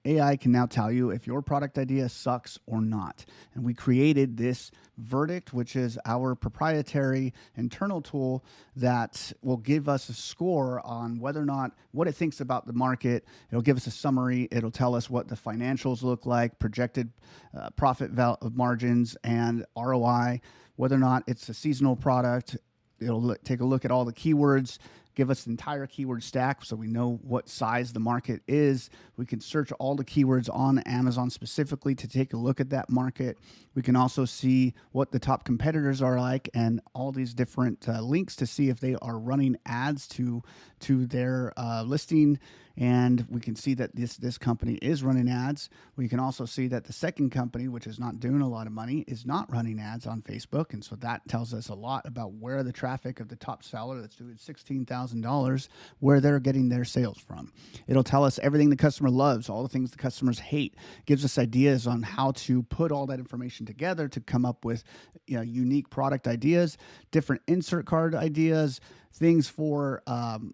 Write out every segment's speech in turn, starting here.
AI can now tell you if your product idea sucks or not. And we created this verdict, which is our proprietary internal tool that will give us a score on whether or not what it thinks about the market. It'll give us a summary. It'll tell us what the financials look like, projected profit margins, and ROI, whether or not it's a seasonal product. It'll take a look at all the keywords, give us the entire keyword stack so we know what size the market is. We can search all the keywords on Amazon specifically to take a look at that market. We can also see what the top competitors are like and all these different links to see if they are running ads to their listing. And we can see that this company is running ads. We can also see that the second company, which is not doing a lot of money, is not running ads on Facebook. And so that tells us a lot about where the traffic of the top seller that's doing $16,000, where they're getting their sales from. It'll tell us everything the customer loves, all the things the customers hate. It gives us ideas on how to put all that information together to come up with unique product ideas, different insert card ideas, things for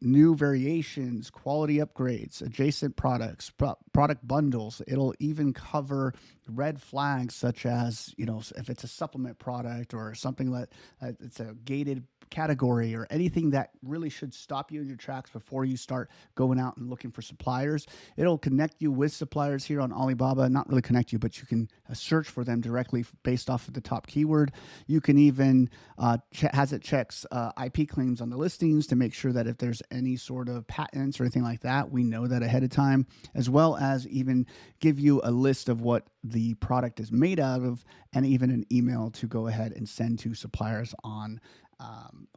new variations, quality upgrades, adjacent products, product bundles. It'll even cover red flags such as, if it's a supplement product or something like it's a gated category or anything that really should stop you in your tracks before you start going out and looking for suppliers. It'll connect you with suppliers here on Alibaba, not really connect you, but you can search for them directly based off of the top keyword. You can even, has it checks IP claims on the listings to make sure that if there's any sort of patents or anything like that, we know that ahead of time, as well as even give you a list of what the product is made out of and even an email to go ahead and send to suppliers on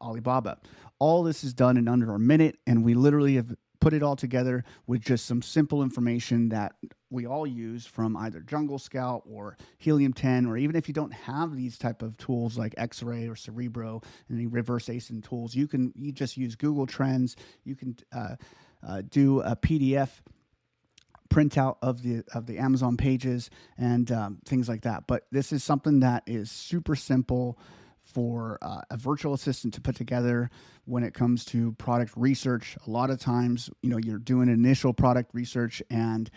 Alibaba. All this is done in under a minute, and we literally have put it all together with just some simple information that we all use from either Jungle Scout or Helium 10, or even if you don't have these type of tools like X-Ray or Cerebro and the reverse ASIN tools, you just use Google Trends. You can do a PDF printout of the Amazon pages and things like that. But this is something that is super simple for a virtual assistant to put together when it comes to product research. A lot of times, you're doing initial product research and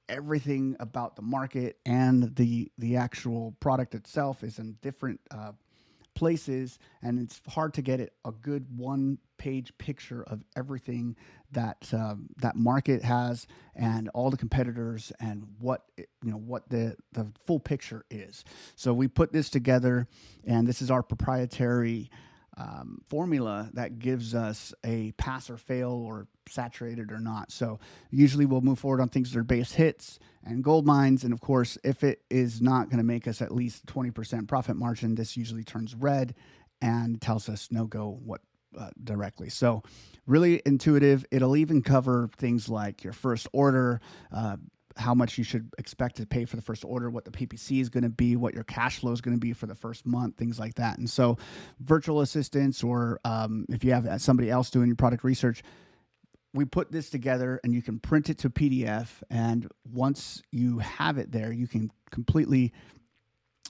everything about the market and the actual product itself is in different places, and it's hard to get a good one-page picture of everything that that market has and all the competitors and what the full picture is. So we put this together, and this is our proprietary formula that gives us a pass or fail or saturated or not. So usually we'll move forward on things that are base hits and gold mines. And of course, if it is not going to make us at least 20% profit margin, this usually turns red and tells us no go directly. So really intuitive. It'll even cover things like your first order, how much you should expect to pay for the first order, what the PPC is going to be, what your cash flow is going to be for the first month, things like that. And so virtual assistants, or if you have somebody else doing your product research, we put this together and you can print it to PDF. And once you have it there, you can completely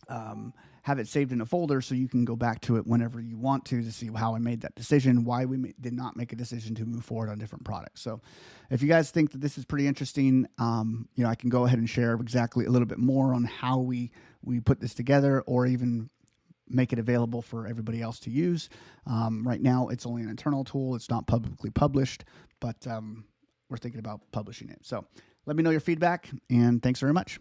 have it saved in a folder so you can go back to it whenever you want to see how I made that decision, why we did not make a decision to move forward on different products. So if you guys think that this is pretty interesting, I can go ahead and share exactly a little bit more on how we put this together, or even make it available for everybody else to use. Right now, it's only an internal tool. It's not publicly published, but we're thinking about publishing it. So let me know your feedback, and thanks very much.